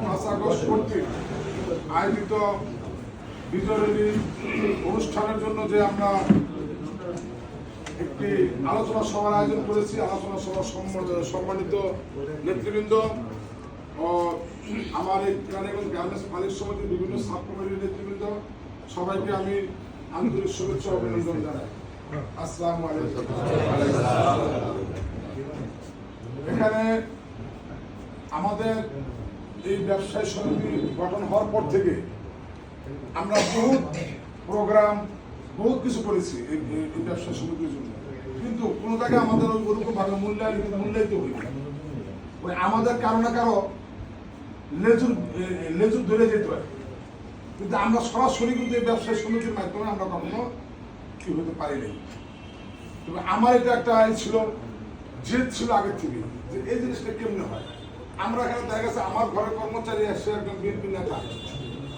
5 August কর্তৃক আয়োজিত বিজয় অনুষ্ঠানের জন্য যে আমরা একটি আলোচনা সভার আয়োজন করেছি। আলোচনা সভার সম্মানিত নেতৃবৃন্দ ও আমার এই কেরানীগঞ্জ গার্মেন্টস মালিক সমিতির বিভিন্ন সাব কমিটির নেতৃবৃন্দ সবাইকে আমি আন্তরিক শুভেচ্ছা অভিনন্দন জানাই। আসসালামু আলাইকুম। এখানে আমাদের এই ব্যবসায়ী সমিতি গঠন হওয়ার পর থেকে আমরা বহুত প্রোগ্রাম বহুত কিছু করেছি এই ব্যবসায়ী সমিতির জন্য, কিন্তু কোনো জায়গায় আমাদের ওরকম ভাবে মূল্যায়িত হইনি। ওই আমাদের কারো না কারো লেজুর ধরে যেতে হয়, কিন্তু আমরা সরাসরি কিন্তু এই ব্যবসায়ী সমিতির মাধ্যমে আমরা কখনো কি হতে পারিনি। তবে আমার এটা একটা ছিল, জেদ ছিল আগের থেকে যে এই জিনিসটা কেমনে হয়। আমরা এখানে দেখা গেছে আমার ঘরের কর্মচারী এসে একজন বিএনপি নেতা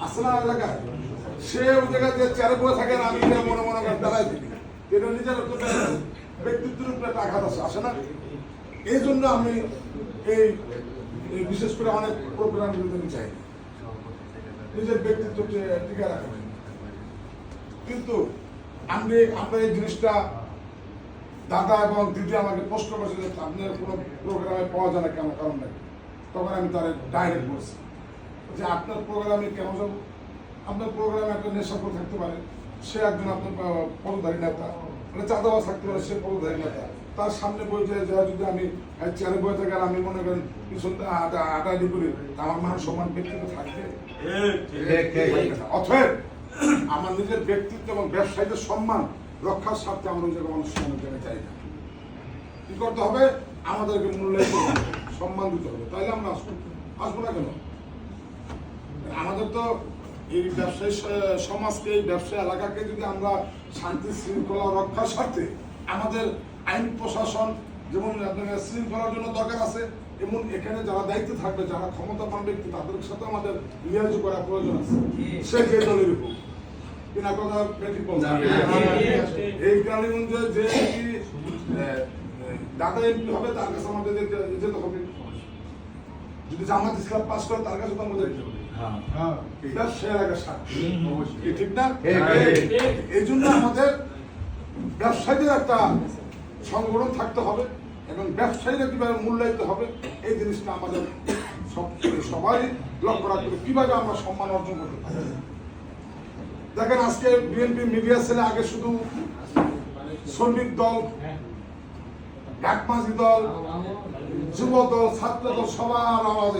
আসে না এলাকায়, সে ওই জায়গায় যে চেয়ারে বসে থাকে, আমি মনে মনে দাঁড়াই থাকি, এটা নিজের ব্যক্তিত্বের উপরে একটা আঘাত আসে না। এই জন্য আমি এই বিশেষ করে অনেক প্রোগ্রাম আমি চাই নিজের ব্যক্তিত্ব টিকে রাখা। কিন্তু আমরা এই জিনিসটা দাদা এবং দিদি আমাকে প্রশ্ন করেছে যে আপনার কোনো প্রোগ্রামে পাওয়া যায় না কেন, কারণ নাই। তখন আমি তার ডাইরেক্ট বলছি যে আপনার প্রোগ্রামে কেন যাবো, আপনার প্রোগ্রামে একটা নেশাখোর থাকতে পারে, সে একজন আপনার পদধারী নেতা, মানে চাঁদাবাজ থাকতে পারে, সে পদধারী নেতা। তার সামনে বই যায় যদি আমি চেয়ারে বয়ে থাকি আর আমি মনে করেন পিছনটা আটাআটি করি, আমার মান সম্মান ব্যক্তিত্ব থাকবে। অতএব আমার নিজের ব্যক্তিত্ব এবং ব্যবসায়ীদের সম্মান রক্ষার স্বার্থে আমরা ওই জায়গায় মানুষ সম্মান জায়গায় চাই না। কি করতে হবে, আমাদেরকে মূল্যায়িত সম্মান দিতে হবে, তাইলে আমরা আসবো না কেন? আমাদের তো এই ব্যবসায়ী সমাজকে, এই ব্যবসায়ী এলাকাকে যদি আমরা শান্তি শৃঙ্খলা রক্ষার স্বার্থে আমাদের আইন প্রশাসন যেমন শৃঙ্খলার জন্য দরকার আছে, এমন এখানে যারা দায়িত্ব থাকবে, যারা ক্ষমতাবান ব্যক্তি, তাদের সাথে আমাদের লিয়াজ করা প্রয়োজন আছে। সে যে দলের উপর কিনা কথা বেঠিক বলছে। এই কেরানীগঞ্জে যে দাদা এমপি হবে তার কাছে আমাদের যেতে হবে, যদি জামাত ইসলাম পাস করে তার কাছে তো আমাদের ঠিক না? এই জন্য আমাদের ব্যবসায়ীদের একটা সংগঠন থাকতে হবে এবং ব্যবসায়ীরা কিভাবে মূল্যায়িত হবে এই জিনিসটা আমাদের সবাই লক্ষ্য রাখতে হবে, কিভাবে আমরা সম্মান অর্জন করতে পারি। দেখেন আজকে বিএনপি মিডিয়া সেলে আগে শুধু শ্রমিক দল, ডাকমাঝি দল, যুব দল, ছাত্র দল সবার আওয়াজ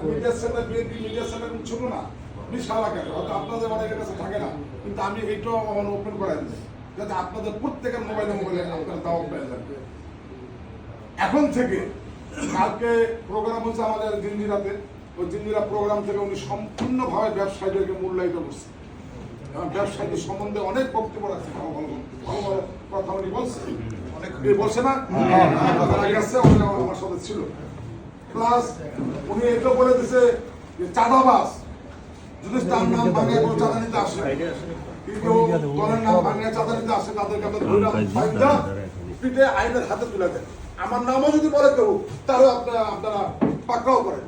media centre, BNP media centre ছোট না, বিশাল আকারে, হয়তো আপনাদের অনেকের কাছে থাকে না, কিন্তু আমি এইটাও আমার ওপেন করাই দিচ্ছি যাতে আপনাদের প্রত্যেকের মোবাইলে আপনারা দাওয়াত পেয়ে যান। এখন থেকে কালকে প্রোগ্রাম হচ্ছে আমাদের জিঞ্জিরাতে, ওই জিঞ্জিরা প্রোগ্রাম থেকে উনি সম্পূর্ণভাবে ব্যবসায়ীদেরকে মূল্যায়িত করছে এবং ব্যবসায়ীদের সম্বন্ধে অনেক বক্তব্য রাখছে, ভালো ভালো কথা উনি বলছে, অনেক বলছে না, আমার সাথে ছিল। প্লাস উনি এটা বলে দিছে যে চাঁদাবাজ যদি তার নাম ভাঙে কোনো চাঁদা নিতে আসে, কিন্তু দলের নাম ভাঙে চাঁদা নিতে আসে, তাদেরকে আমরা পিঠে আইনের হাতে তুলে দেন। আমার নামও যদি বলে কেউ তাহলে আপনারা পাকড়াও করেন।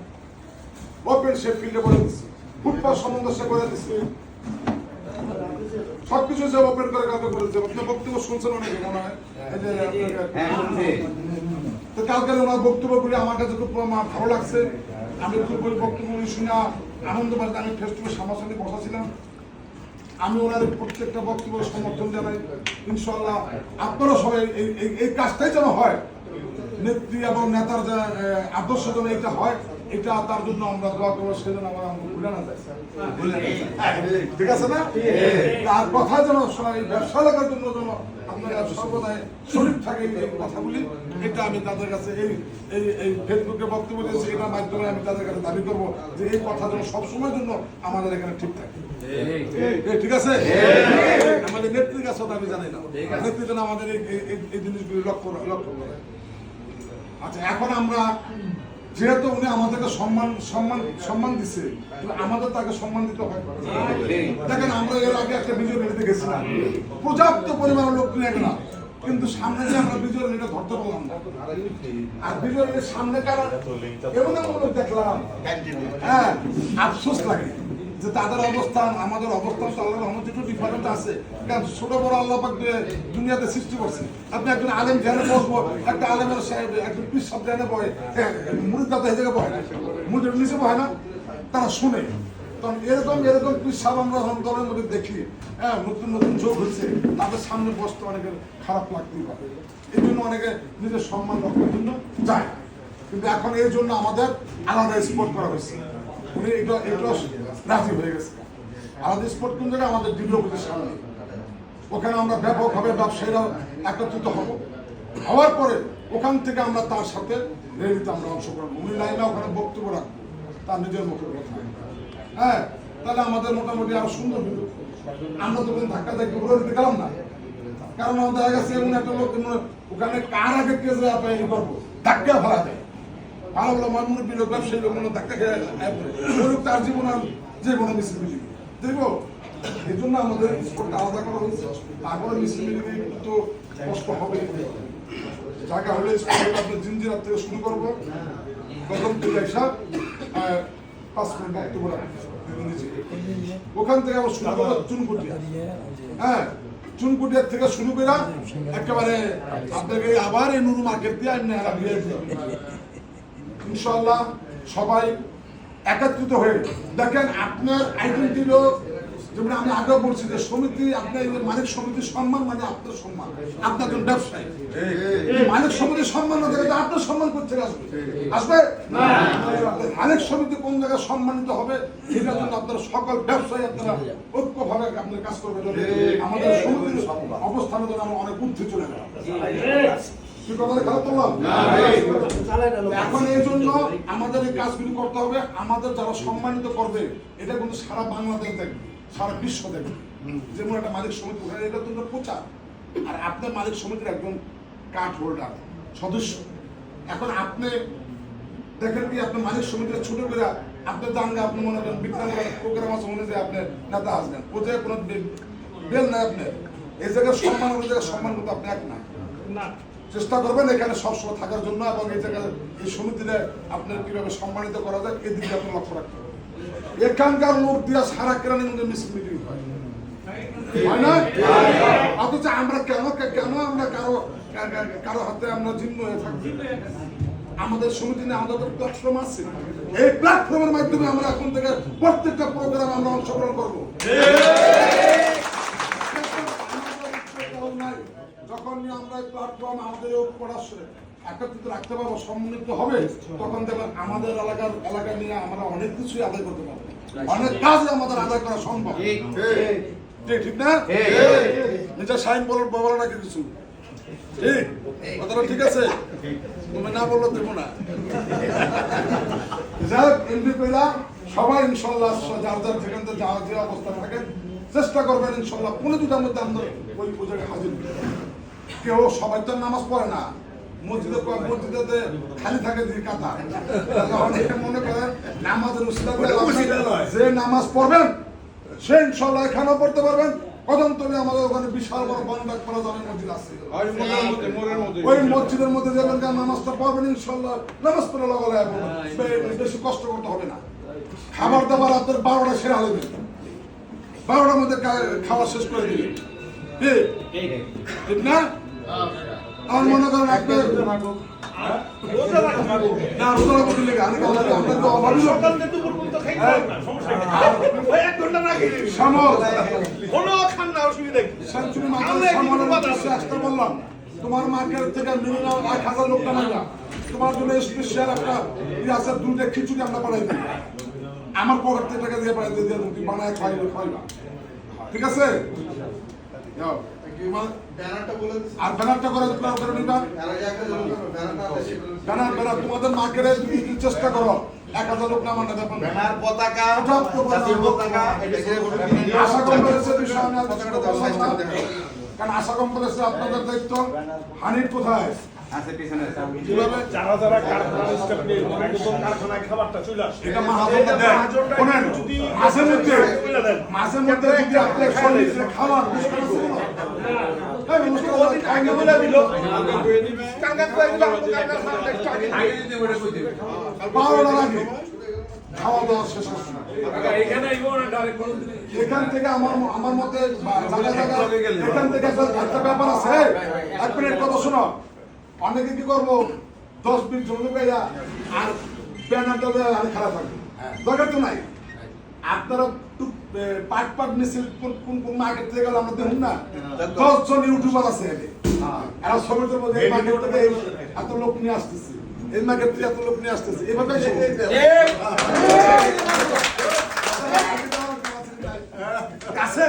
ওপেন সে ফিল্ডে বলে দিচ্ছে, ফুটবল সম্বন্ধে সে বলে দিচ্ছে, সবকিছু যে ওপেন করে কাউকে বলেছে। আপনার বক্তব্য শুনছেন অনেকে মনে হয়, তো কালকে ওনার বক্তব্যগুলি আমার কাছে খুব ভালো লাগছে। আমি খুব ওই বক্তব্যগুলি শুনে আনন্দ পাচ্ছি। আমি ফেস টু ফেস সামনাসামনি বসা ছিলাম, আমি ওনাদের প্রত্যেকটা বক্তব্য সমর্থন জানাই। ইনশাল্লাহ আপনারা সবাই এই কাজটাই যেন হয়, নেত্রী এবং নেতার যে আদর্শ যেন এটা হয়, এটা তার জন্য আমরা দোয়া করবো, সেজন্য আমার ভুলে না যায়, ঠিক আছে না? তার কথা যেন ব্যবসা লাগার জন্য যেন আপনারা সর্বদাই শরীর থাকে এই কথাগুলি, এটা আমি তাদের কাছে এই ফেসবুকে বক্তব্য দিয়েছি, এটার মাধ্যমে আমি তাদের কাছে দাবি করবো যে এই কথা যেন সবসময়ের জন্য আমাদের এখানে ঠিক থাকে। ঠিক আছে, আমাদের নেত্রীর কাছেও দাবি জানাই না, নেত্রী যেন আমাদের এই জিনিসগুলি লক্ষ্য করে। আচ্ছা, এখন আমরা যেহেতু উনি আমাদেরকে সম্মান দিচ্ছে, আমাদের তাকে সম্মান দিতে হয়। দেখেন আমরা এর আগে একটা ভিডিও বেরোতে গেছিলাম, পর্যাপ্ত পরিমাণ লোক নিয়ে গেলাম, কিন্তু সামনে যে আমরা বিজয় এটা ধরতে পারলাম না। আর বিজয়ের সামনে কারণ এমন এমন দেখলাম, হ্যাঁ আফসোস লাগে যে তাদের অবস্থান আমাদের অবস্থান তো আল্লাহর রহমতে একটু ডিফারেন্ট আছে। কারণ ছোট বড় আল্লাহ পাক দুনিয়াতে সৃষ্টি করছে। আপনি একজন আলেম ধ্যানে বসবো, একটা আলেমের সাহেব একজন পীর সাহেব ধ্যানে বয়, মুরিদ দাদা এই জায়গায় বয় না, মুরিদের নিচে বয় না, তারা শুনে। তখন এরকম এরকম পীর সাহেব আমরা দলের মধ্যে দেখি, হ্যাঁ নতুন নতুন যোগ হয়েছে, তাদের সামনে বসতে অনেকের খারাপ লাগতেই পারে। এই জন্য অনেকে নিজের সম্মান রক্ষার জন্য যায়, কিন্তু এখন এই জন্য আমাদের আলাদা স্পট করা হয়েছে। উনি এটা রাজি হয়ে গেছে। আলাদা স্পট কোন জায়গায়? আমাদের ডিবিও অফিসের সামনে। ওখানে আমরা ব্যাপকভাবে ব্যবসায়ীরা একত্রিত হব, হওয়ার পরে ওখান থেকে আমরা তার সাথে রেলিতে আমরা অংশগ্রহণ করবো। উনি লাইনে ওখানে বক্তব্য রাখবো তার নিজের মুখের কথা, হ্যাঁ তাহলে আমাদের মোটামুটি আরো সুন্দর হইল। আমরা তো কোনো ধাক্কা ধাক্কি ঘুরে দিতে গেলাম না, কারণ আমাদের দেখা গেছে এমন একটা লোক ওখানে কার আগে কে যে আপনার করবো ধাক্কা ফেলা দেয়, ভালো ভালো মানুষ বিলোক ব্যবসায়ী লোক মনে ধাক্কা খেয়ে তার জীবন আর যে কোনো মিছিল মিলিয়ে দেখবো। এই জন্য আমাদের স্পোর্টটা আলাদা করা হয়েছে। তারপরে মিছিল মিলিয়ে তো কষ্ট হবে, জায়গা হলে আপনার জিঞ্জিরার থেকে শুরু করবো, প্রথম থেকে হিসাব 5 মিনিট বক্তব্য রাখবো, ওখান থেকে আবার শুরু করবো চুনকুটিয়া, হ্যাঁ চুনকুটিয়ার থেকে শুরু করে একেবারে আপনাকে আবার এই নুরু মার্কেট দিয়ে ইনশাল্লাহ সবাই একত্রিত হয়ে দেখেন। আপনার আইডেন্টিটিও যেমন আমি আগেও বলছি যে সমিতি, আপনার মালিক সমিতির সম্মান মানে আপনার সম্মান, আপনার একজন ব্যবসায়ী মালিক সমিতির সম্মান না দেখে আপনার সম্মান করতে আসবে আসবে মালিক সমিতি কোন জায়গায় সম্মানিত হবে সেটার জন্য আপনারা সকল ব্যবসায়ী আপনারা ঐক্যভাবে আপনার কাজ করবেন। আমাদের সমিতির অবস্থানের জন্য আমরা অনেক ঊর্ধ্বে চলে গেলাম। এখন এই জন্য আমাদের এই কাজগুলি করতে হবে। আমাদের যারা সম্মানিত করবে এটা কিন্তু সারা বাংলাদেশ দেখবে, সারা বিশ্ব দেখবে। যেমন একটা মালিক সমিতি ওখানে এটা তো প্রচার, আর আপনার মালিক সমিতির একজন কার্ড হোল্ডার সদস্য। এখন আপনি দেখেন কি আপনার মালিক সমিতির ছোট করে আপনি জানলে আপনি মনে করেন বিজ্ঞান প্রোগ্রাম আছে মনে যে আপনি নেতা আসবেন, ও জায়গায় কোনো বেল নাই। আপনার এই জায়গায় সম্মান, ওই জায়গায় সম্মান কিন্তু আপনি এক না। চেষ্টা করবেন এখানে সবসময় থাকার জন্য, এবং এই জায়গায় এই সমিতিতে আপনার কিভাবে সম্মানিত করা যায় এই দিকে আপনি লক্ষ্য রাখতে হবে। এখানকার লোক দিয়া সারা কেরানির মধ্যে মিছিল মিটিং হয় না, অথচ আমরা কেন আমরা কারো হাতে আমরা জিম্ম হয়ে থাকি? আমাদের সমিতি নিয়ে আমাদের প্ল্যাটফর্ম আছে, এই প্ল্যাটফর্মের মাধ্যমে আমরা এখন থেকে প্রত্যেকটা প্রোগ্রামে আমরা অংশগ্রহণ করবো। যখন আমরা প্ল্যাটফর্ম আমাদের একত্রিত রাখতে পারবো, সম্মিলিত হবে, তখন দেখবেন আমাদের এলাকা নিয়ে আমরা অনেক কিছুই আদায় করতে পারবো, অনেক কাজ আমাদের আদায় করা সম্ভব। ঠিক না? নিজের সাইন বলো নাকি কিছু? ঠিক কথাটা ঠিক আছে, তুমি না বললো দেবো না। এমনি পেলাম সবাই ইনশাল্লাহ যার যার যেখান থেকে যাওয়া যে অবস্থা থাকেন চেষ্টা করবেন ইনশাল্লাহ 15-2টার মধ্যে আমরা ওই জায়গায় হাজির। কেউ সবাই তো নামাজ পড়ে না, মসজিদে খালি থাকে যে কাতা, অনেকে মনে করেন নামাজের যে নামাজ পড়বেন সে ইনশাল্লাহ এখানেও পড়তে পারবেন। কদমতলী আমাদের ওখানে বিশাল বড় বনবাগ করা জামে মসজিদ আছে, ওই মসজিদের মধ্যে যাবেন নামাজটা পড়বেন ইনশাল্লাহ, নামাজ পড়ে লাগালে বেশি কষ্ট করতে হবে না। খাবার দাবার আপনার 12টা সেরা হবে, 12টার মধ্যে খাওয়া শেষ করে দিবেন, ঠিক না? আমার মনে করেন আপনার তোমার মার্কেট থেকে মিনিমাম 1000 লোক টাকা, তোমার জন্য স্পেশাল একটা দুধের খিচুড়ি আমরা বানাই দিই, আমার পকেট থেকে টাকা দিয়ে বানাই দিয়ে তুমি বানায় খাইবা, ঠিক আছে? আর ব্যানারটা করে নিবা, ব্যানার তোমাদের মার্কেটে চেষ্টা করো 1000 লোক নামান পতাকা আশা কমপ্লেক্সের বিষয়ে আমি কারণ আশা কমপ্লেক্সে আপনাদের দায়িত্ব। হানিফ কোথায় আছে? পিছনে যারা কারখানায় খাবারটা চলে আসে এটা মাঝে মধ্যে যদি আপনি খাওয়ান খাওয়া দাওয়া শেষ করছি এখান থেকে আমার মতে এখান থেকে একটা ব্যাপার আছে। 1 মিনিট কথা শোনো, অনেকে কি করবো 10-20 জন লোক আর ব্যানারটা আমি খারাপ থাকবে, দরকার তো নাই। আপনারা পাট পাট মিছিল কোন কোন মার্কেট থেকে গেল আমরা দেখুন না, 10 জন ইউটিউবার আছে এরা ছবিটার মধ্যে এই মার্কেট থেকে এত লোক নিয়ে আসতেছে, এই মার্কেট থেকে এত লোক নিয়ে আসতেছে, এভাবে কাছে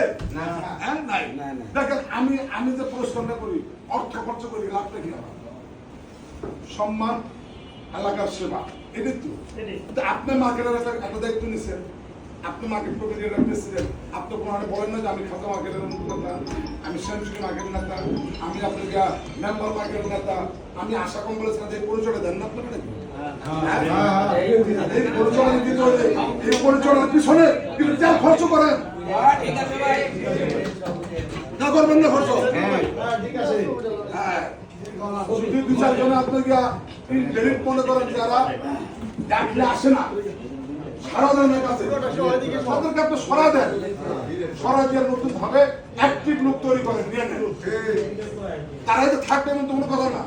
দেখেন আমি যে পরিশ্রমটা করি, অর্থ খরচ করি, লাভটা কি আমার সম্মান, এলাকার সেবা, এটাই তো। আপনি মার্কেটের একটা দায়িত্ব নিচ্ছেন, আপনি মার্কেট কমিটির প্রেসিডেন্ট, আপনি কোনো বলেন না যে আমি খাতা মার্কেটের নেতা, আমি সেন্ট্রিক মার্কেটের নেতা, আমি আপনাকে মেম্বার মার্কেটের নেতা, আমি আশা কমপ্লেক্স এই পরিচয়টা দেন না আপনাকে। এই পরিচয়ের পিছনে কিন্তু যা খরচ করেন না করবেন না খরচ, হ্যাঁ 2-4 জন আপনাকে মনে করেন যারা ডাকলে আসে না, সারা জনের কাছে তাদেরকে আপনি সরা দেন, সরা দিয়ে নতুন ভাবে অ্যাক্টিভ লোক তৈরি করেন, নিয়ে নেন। তারা যে থাকবে এমন তো কোনো কথা না,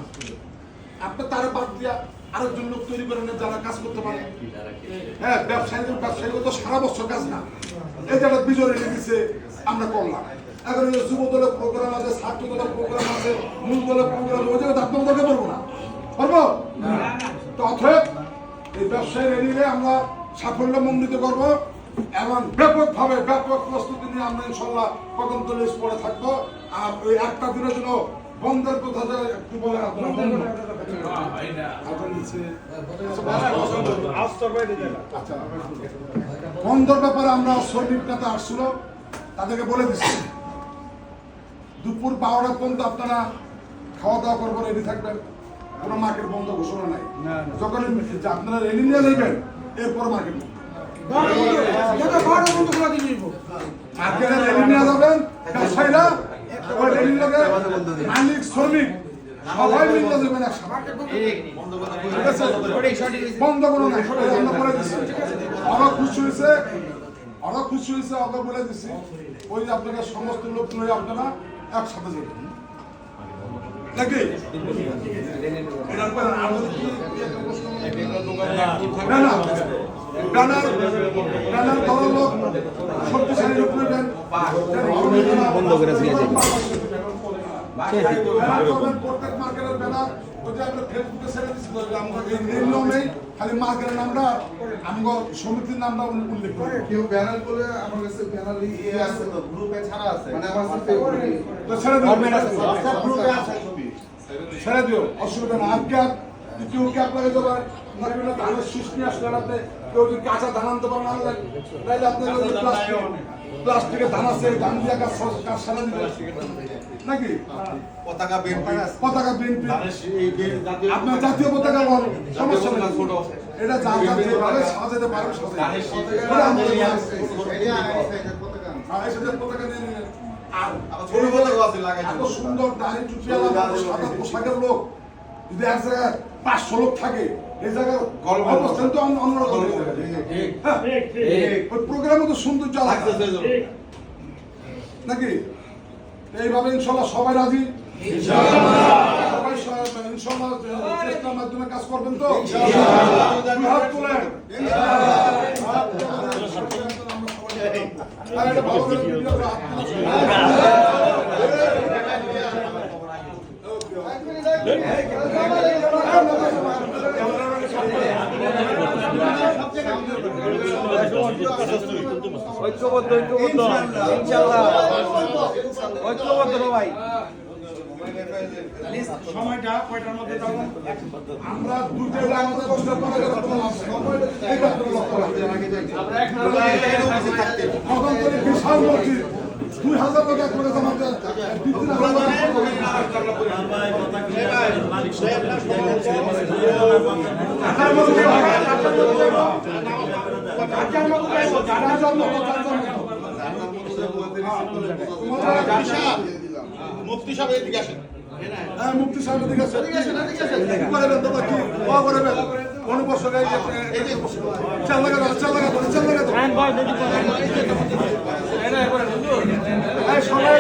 আপনি তারা বাদ দিয়া আরেকজন লোক তৈরি করেন যারা কাজ করতে পারে। হ্যাঁ ব্যবসায়ী তো সারা বছর কাজ না, এই যারা বিজয় এনে দিচ্ছে আমরা করলাম। এখন যুব দলের প্রোগ্রাম আছে, ছাত্র দলের প্রোগ্রাম আছে, মূল দলের প্রোগ্রাম, ওই জায়গায় আপনার দলকে পারবো না, পারবো তো। অথব এই ব্যবসায়ী রেলিতে আমরা সাফল্যমণ্ডিত করবো এবং ব্যাপকভাবে ব্যাপক প্রস্তুতি নিয়ে আমরা ইনশাল্লাহ কদমতলী স্পটে থাকবো। আর ওই একটা দিনের জন্য বন্ধের কথা একটু বলে বন্ধের ব্যাপারে আমরা শ্রমিক নেতা আসছিল, তাদেরকে বলে দিচ্ছি দুপুর 12টা পর্যন্ত আপনারা খাওয়া দাওয়া করবেন, রেডি থাকবেন, কোনো মার্কেট বন্ধ ঘোষণা নাই। যখন আপনারা রেলি নিয়ে যাবেন এরপর মার্কেট রেলি নিয়ে যাবেন, ব্যবসায়ীরা মালিক শ্রমিক সবাই মিলে যাবেন একসাথে, বন্ধ করো না, আমরা বলে দিচ্ছি। ওরা খুশি হয়েছে, ওকে বলে দিচ্ছি ওই যে আপনাদের সমস্ত লোক নিয়ে আপনারা একসাথে যাবেন নাকি? বন্ধ করে প্রত্যেক মার্কেটের ব্যানার ফেসবুকে ছেড়ে দিচ্ছি, খালি মার্কেটের নামটা আমগো সমিতির নামটা উল্লেখ করে কেউ ব্যানার করে আমার কাছে ব্যানার আছে তো গ্রুপে ছাড়া আছে, মানে আমার সাথে তো ছেড়ে দিও, গ্রুপে আছে ছবি ছেড়ে দিও, অসুবিধা না। আজকে কেউ ক্যাপ লাগে তো বিভিন্ন ধানের শীষ নিয়ে আসলে আপনি কেউ যদি কাঁচা ধান আনতে পারেন আনলেন, তাইলে আপনার প্লাস্টিকের ধান আছে, ধান দিয়ে কাজ সারা দিবেন নাকি? পতাকা বিএনপি আপনার জাতীয় পতাকা বল, সমস্যা নেই, এটা যা যা যেভাবে সাজাতে পারেন পতাকা নিয়ে নিলেন। আর এত সুন্দর দাড়ি টুপিওয়ালা সাদা পোশাকের লোক যদি এক জায়গায় 500 লোক থাকে, এই জায়গায় অবস্থান তো অন্যরকম। ওই প্রোগ্রামে তো সৌন্দর্য নাকি? এইভাবে ইনশাল্লাহ সবাই রাজি, সবাই ইনশাল্লাহ চেষ্টার মাধ্যমে কাজ করবেন তো। হাত তোলেন, ঐক্যবদ্ধ ইনশাআল্লাহ, ঐক্যবদ্ধ ভাই। সময়টা কয়টার মধ্যে তখন আমরা দুটো আমাদের বিশাল মসজিদ 2000 লোক এক করে জমা মুফতি সাহেব এদিকে আসেন। হ্যাঁ মুফতি সাহেব এদিকে আসেন। কি করবেন দাদা কি কোয়া করবেন কোন বছর এই যে চাল লাগা দাও চাল লাগা দাও চাল লাগা দাও এই সবাই